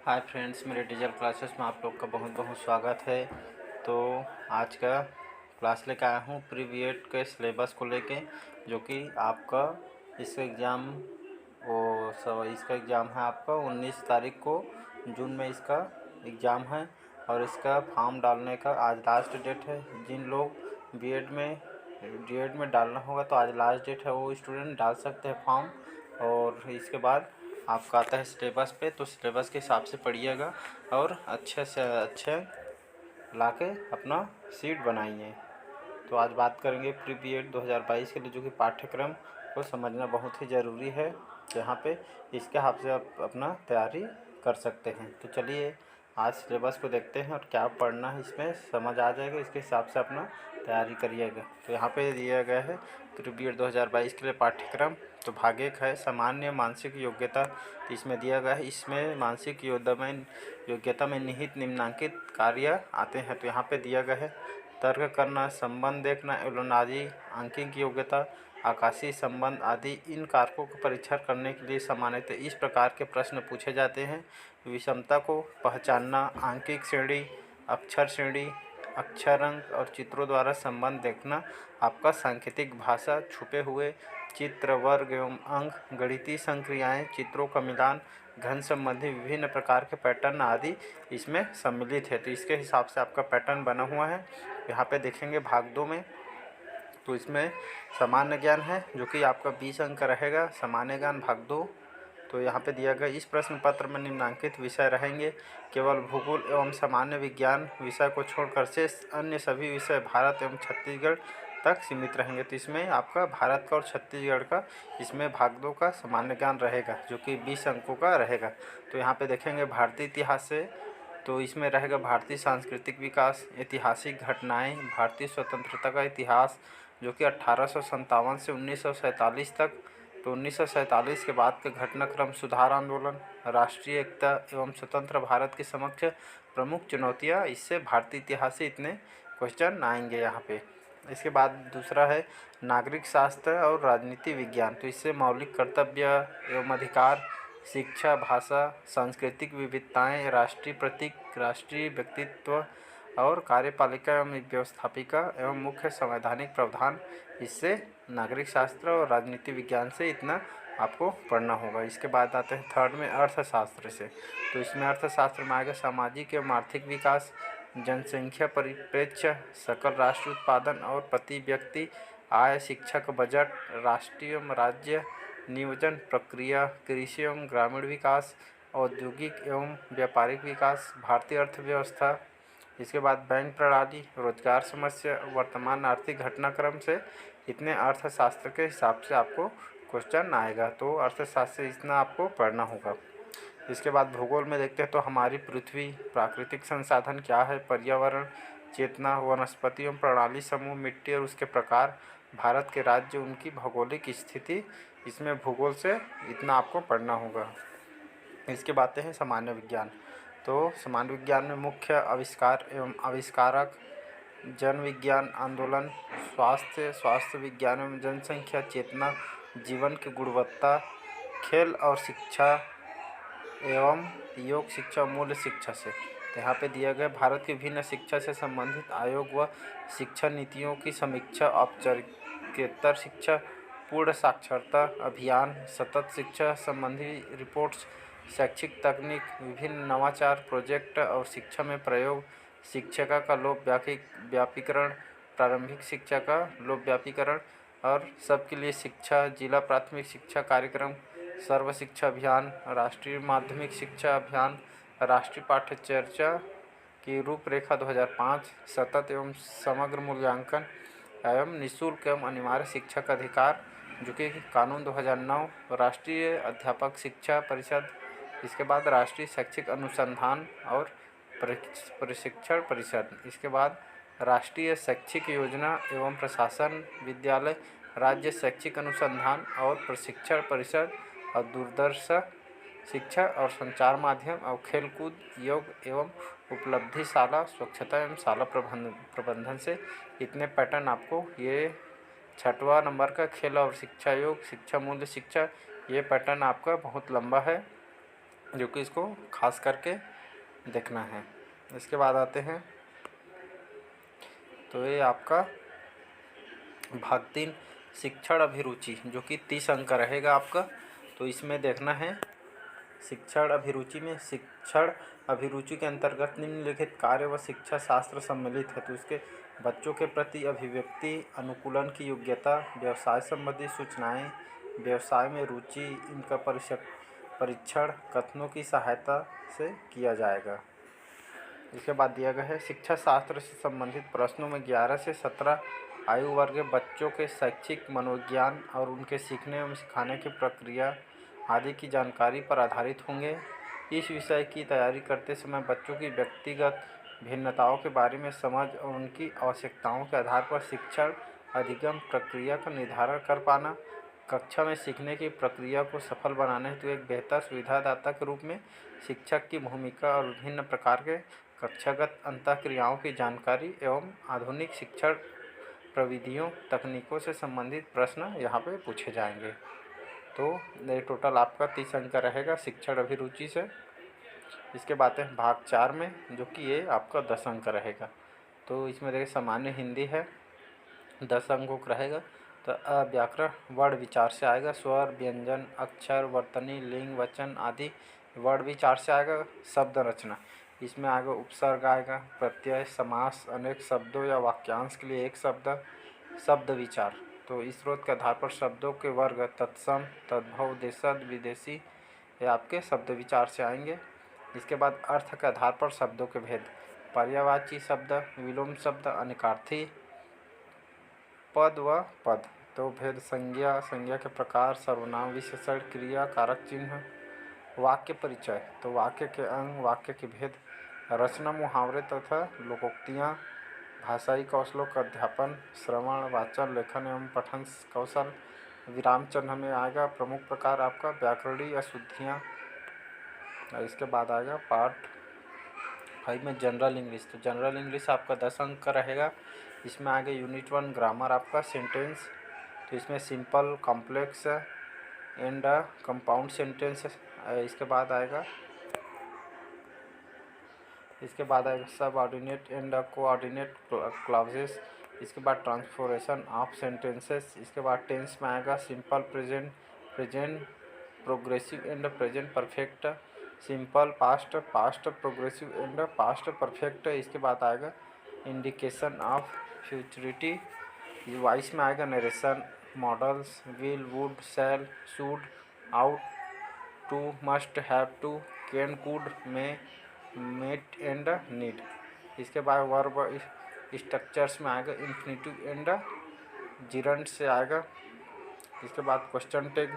Hi friends, मेरे digital classes में आप लोग का बहुत बहुत स्वागत है। तो आज का क्लास लेकर आया हूँ प्री बीएड के सिलेबस को लेके, जो कि आपका इसका एग्ज़ाम इसका एग्ज़ाम है आपका 19 तारीख को, जून में इसका एग्ज़ाम है। और इसका फॉर्म डालने का आज लास्ट डेट है। जिन लोग बीएड में डालना होगा तो आज लास्ट डेट है, वो स्टूडेंट डाल सकते हैं फॉर्म। और इसके बाद आपका आता है सिलेबस पे, तो सिलेबस के हिसाब से पढ़िएगा और अच्छे से अच्छे लाके अपना सीट बनाइए। तो आज बात करेंगे प्री बीएड 2022 के लिए, जो कि पाठ्यक्रम को समझना बहुत ही ज़रूरी है। यहाँ पे इसके हिसाब से आप अपना तैयारी कर सकते हैं। तो चलिए आज सिलेबस को देखते हैं और क्या पढ़ना है, इसमें समझ आ जाएगा। इसके हिसाब से अपना तैयारी करिएगा। तो यहाँ पे दिया गया है प्री बीएड 2022 के लिए पाठ्यक्रम। तो भाग एक है सामान्य मानसिक योग्यता। तो इसमें दिया गया है, इसमें मानसिक योग्यता में निहित निम्नांकित कार्य आते हैं। तो यहाँ पे दिया गया है तर्क करना, संबंध देखना, एवलनाजी, आंकिक योग्यता, आकाशीय संबंध आदि। इन कारकों का परीक्षण करने के लिए सामान्यतः इस प्रकार के प्रश्न पूछे जाते हैं। विषमता को पहचानना, आंकिक श्रेणी, अक्षर श्रेणी, अक्षर अंक और चित्रों द्वारा संबंध देखना, आपका सांकेतिक भाषा, छुपे हुए चित्र, वर्ग एवं अंक, गणितीय संक्रियाएं, चित्रों का मिलान, घन संबंधी विभिन्न प्रकार के पैटर्न आदि इसमें सम्मिलित है। तो इसके हिसाब से आपका पैटर्न बना हुआ है। यहाँ पे देखेंगे भाग 2 में, तो इसमें सामान्य ज्ञान है, जो कि आपका 20 अंक का रहेगा। सामान्य ज्ञान भाग 2। तो यहाँ पे दिया गया इस प्रश्न पत्र में निम्नांकित विषय रहेंगे। केवल भूगोल एवं सामान्य विज्ञान विषय को छोड़कर शेष अन्य सभी विषय भारत एवं छत्तीसगढ़ तक सीमित रहेंगे। तो इसमें आपका भारत का और छत्तीसगढ़ का इसमें भाग 2 का सामान्य ज्ञान रहेगा, जो कि 20 अंकों का रहेगा। तो यहाँ पे देखेंगे भारतीय इतिहास से, तो इसमें रहेगा भारतीय सांस्कृतिक विकास, ऐतिहासिक घटनाएं, भारतीय स्वतंत्रता का इतिहास, जो कि 1857 से 1947 तक। तो 1947 के बाद का घटनाक्रम, सुधार आंदोलन, राष्ट्रीय एकता एवं स्वतंत्र भारत के समक्ष प्रमुख चुनौतियां। इससे भारतीय इतिहास से इतने क्वेश्चन आएंगे यहाँ पे। इसके बाद दूसरा है नागरिक शास्त्र और राजनीति विज्ञान। तो इससे मौलिक कर्तव्य एवं अधिकार, शिक्षा, भाषा, सांस्कृतिक विविधताएं, राष्ट्रीय प्रतीक, राष्ट्रीय व्यक्तित्व और कार्यपालिका एवं व्यवस्थापिका एवं मुख्य संवैधानिक प्रावधान। इससे नागरिक शास्त्र और राजनीति विज्ञान से इतना आपको पढ़ना होगा। इसके बाद आते हैं थर्ड में अर्थशास्त्र से। तो इसमें अर्थशास्त्र में आएगा सामाजिक एवं आर्थिक विकास, जनसंख्या परिप्रेक्ष्य, सकल राष्ट्रीय उत्पादन और प्रति व्यक्ति आय, शिक्षक बजट, राष्ट्रीय एवं राज्य नियोजन प्रक्रिया, कृषि एवं ग्रामीण विकास, औद्योगिक एवं व्यापारिक विकास, भारतीय अर्थव्यवस्था। इसके बाद बैंक प्रणाली, रोजगार समस्या, वर्तमान आर्थिक घटनाक्रम से इतने अर्थशास्त्र के हिसाब से आपको क्वेश्चन आएगा। तो अर्थशास्त्र से इतना आपको पढ़ना होगा। इसके बाद भूगोल में देखते हैं, तो हमारी पृथ्वी, प्राकृतिक संसाधन क्या है, पर्यावरण, चेतना, वनस्पति एवं प्रणाली समूह, मिट्टी और उसके प्रकार, भारत के राज्य, उनकी भौगोलिक स्थिति। इसमें भूगोल से इतना आपको पढ़ना होगा। इसके बातें हैं सामान्य विज्ञान। तो सामान्य विज्ञान में मुख्य आविष्कार एवं आविष्कारक, जन विज्ञान आंदोलन, स्वास्थ्य विज्ञान एवं जनसंख्या, चेतना, जीवन की गुणवत्ता, खेल और शिक्षा एवं योग शिक्षा, मूल्य शिक्षा से। तो यहाँ पे दिया गया भारत की विभिन्न शिक्षा से संबंधित आयोग व शिक्षा नीतियों की समीक्षा, औपचारिकेतर शिक्षा, पूर्ण साक्षरता अभियान, सतत शिक्षा संबंधी रिपोर्ट्स, शैक्षिक तकनीक, विभिन्न नवाचार प्रोजेक्ट और शिक्षा में प्रयोग, शिक्षिका का लोक व्यापीकरण, प्रारंभिक शिक्षा का लोक व्यापीकरण और सबके लिए शिक्षा, जिला प्राथमिक शिक्षा कार्यक्रम, सर्व शिक्षा अभियान, राष्ट्रीय माध्यमिक शिक्षा अभियान, राष्ट्रीय पाठ्यचर्या की रूपरेखा 2005, सतत एवं समग्र मूल्यांकन एवं निःशुल्क एवं अनिवार्य शिक्षा का अधिकार, जो कि कानून 2009, राष्ट्रीय अध्यापक शिक्षा परिषद। इसके बाद राष्ट्रीय शैक्षिक अनुसंधान और प्रशिक्षण परिषद। इसके बाद राष्ट्रीय शैक्षिक योजना एवं प्रशासन विद्यालय, राज्य शैक्षिक अनुसंधान और प्रशिक्षण परिषद और दूरदर्शन शिक्षा और संचार माध्यम और खेलकूद, योग एवं उपलब्धिशाला, स्वच्छता एवं शाला प्रबंधन से इतने पैटर्न आपको। ये 6वां नंबर का खेल और शिक्षा, योग शिक्षा, मूल्य शिक्षा, ये पैटर्न आपका बहुत लंबा है। जो कि इसको खास करके देखना है। इसके बाद आते हैं, तो ये आपका भाग 3 शिक्षण अभिरुचि, जो कि 30 अंक का रहेगा आपका। तो इसमें देखना है शिक्षण अभिरुचि में, शिक्षण अभिरुचि के अंतर्गत निम्नलिखित कार्य व शिक्षा शास्त्र सम्मिलित है। तो इसके बच्चों के प्रति अभिव्यक्ति, अनुकूलन की योग्यता, व्यवसाय संबंधी सूचनाएं, व्यवसाय में रुचि, इनका परीक्षण कथनों की सहायता से किया जाएगा। इसके बाद दिया गया है शिक्षा शास्त्र से संबंधित प्रश्नों में 11 से 17 आयु वर्ग के बच्चों के शैक्षिक मनोविज्ञान और उनके सीखने एवं सिखाने की प्रक्रिया आदि की जानकारी पर आधारित होंगे। इस विषय की तैयारी करते समय बच्चों की व्यक्तिगत भिन्नताओं के बारे में समझ और उनकी आवश्यकताओं के आधार पर शिक्षण अधिगम प्रक्रिया का निर्धारण कर पाना, कक्षा में सीखने की प्रक्रिया को सफल बनाने हेतु एक बेहतर सुविधादाता के रूप में शिक्षक की भूमिका और विभिन्न प्रकार के कक्षागत अंतःक्रियाओं की जानकारी एवं आधुनिक शिक्षण प्रविधियों तकनीकों से संबंधित प्रश्न यहाँ पे पूछे जाएंगे। तो ये टोटल आपका 30 अंक का रहेगा शिक्षण अभिरुचि से। इसके बाद है भाग 4 में, जो कि ये आपका 10 अंक का रहेगा। तो इसमें देखिए सामान्य हिंदी है, 10 अंकों का रहेगा। तो व्याकरण वर्ण विचार से आएगा, स्वर, व्यंजन, अक्षर, वर्तनी, लिंग, वचन आदि वर्ण विचार से आएगा। शब्द रचना, इसमें आएगा उपसर्ग आएगा, प्रत्यय, समास, अनेक शब्दों या वाक्यांश के लिए एक शब्द, शब्द विचार। तो इस स्रोत के आधार पर शब्दों के वर्ग तत्सम, तद्भव, देशज, विदेशी ये आपके शब्द विचार से आएंगे। इसके बाद अर्थ के आधार पर शब्दों के भेद, पर्यायवाची शब्द, विलोम शब्द, अनेकार्थी पद व पद। तो भेद, संज्ञा, संज्ञा के प्रकार, सर्वनाम, विशेषण, क्रिया, कारक चिन्ह। वाक्य परिचय, तो वाक्य के अंग, वाक्य के भेद, रचना, मुहावरे तथा लोकोक्तियाँ, भाषाई कौशलों का अध्यापन, श्रवण, वाचन, लेखन एवं पठन कौशल। विराम चिन्ह में आएगा प्रमुख प्रकार आपका व्याकरणीय अशुद्धियाँ। इसके बाद आएगा पार्ट 5 में जनरल इंग्लिश। तो जनरल इंग्लिश आपका 10 अंक का रहेगा। इसमें आगे यूनिट 1 ग्रामर आपका, सेंटेंस। तो इसमें simple, complex and compound sentence. इसके बाद आएगा सब ऑर्डिनेट एंड कोऑर्डिनेट क्लॉजेस। इसके बाद ट्रांसफॉर्मेशन ऑफ सेंटेंसेस। इसके बाद टेंस में आएगा simple, present, present progressive and present perfect, simple, past, past progressive and past perfect. इसके बाद आएगा इंडिकेशन ऑफ फ्यूचरिटी। वॉइस में आएगा narration, modals, will, would, shall, should, ought, to, must, have to, can, could, may, might and need. इसके बाद verb structures में आएगा infinitive and जिरंट से आएगा। इसके बाद क्वेश्चन टैग,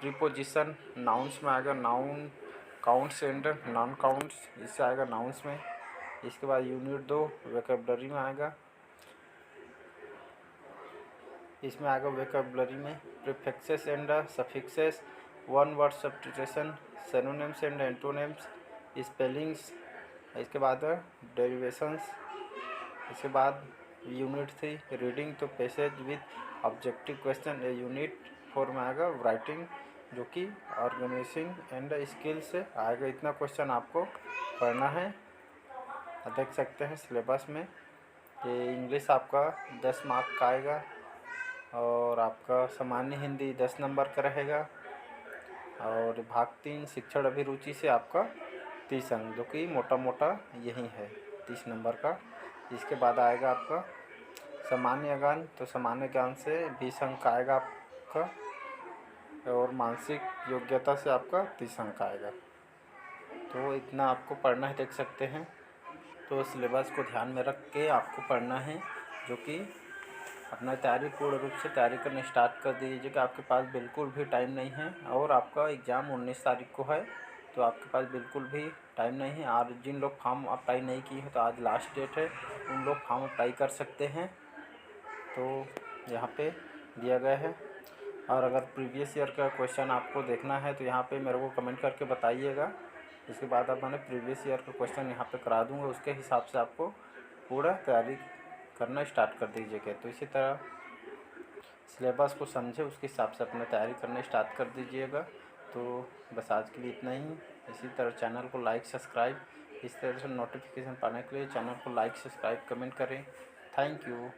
प्रीपोजिशन, नाउन्स में आएगा noun, counts and non counts, इससे आएगा नाउन्स में। इसके बाद यूनिट 2 वोकैबुलरी में आएगा। इसमें आएगा वोकैबुलरी में prefixes and suffixes, one word substitution, synonyms and antonyms, spellings. इसके बाद डेरिवेशंस। इसके बाद यूनिट 3 रीडिंग, तो passage with objective question. Unit 4 में आएगा राइटिंग, जो कि ऑर्गेनाइजिंग एंड स्किल से आएगा। इतना क्वेश्चन आपको पढ़ना है। देख सकते हैं सिलेबस में ये इंग्लिश आपका 10 मार्क का आएगा और आपका सामान्य हिंदी 10 नंबर का रहेगा और भाग 3 शिक्षण अभिरुचि से आपका 30 अंक, जो कि मोटा मोटा यही है 30 नंबर का। इसके बाद आएगा आपका सामान्य ज्ञान, तो सामान्य ज्ञान से 20 अंक आएगा आपका और मानसिक योग्यता से आपका 30 अंक आएगा। तो इतना आपको पढ़ना है, देख सकते हैं। तो सिलेबस को ध्यान में रख के आपको पढ़ना है, जो कि अपना तैयारी पूर्ण रूप से तैयारी करना स्टार्ट कर दीजिए कि आपके पास बिल्कुल भी टाइम नहीं है। और आपका एग्ज़ाम 19 तारीख को है, तो आपके पास बिल्कुल भी टाइम नहीं है। और जिन लोग फॉर्म अप्लाई नहीं किए हैं, तो आज लास्ट डेट है, उन लोग फॉर्म अप्लाई कर सकते हैं। तो यहाँ पे दिया गया है। और अगर प्रीवियस ईयर का क्वेश्चन आपको देखना है, तो यहाँ पे मेरे को कमेंट करके बताइएगा। इसके बाद अब मैंने प्रीवियस ईयर का क्वेश्चन यहाँ पे करा दूँगा, उसके हिसाब से आपको पूरा तैयारी करना स्टार्ट कर दीजिएगा। तो इसी तरह सिलेबस को समझे, उसके हिसाब से अपना तैयारी करना स्टार्ट कर दीजिएगा। तो बस आज के लिए इतना ही। इसी तरह चैनल को लाइक सब्सक्राइब इस तरह से नोटिफिकेशन पाने के लिए चैनल को लाइक सब्सक्राइब कमेंट करें। Thank you.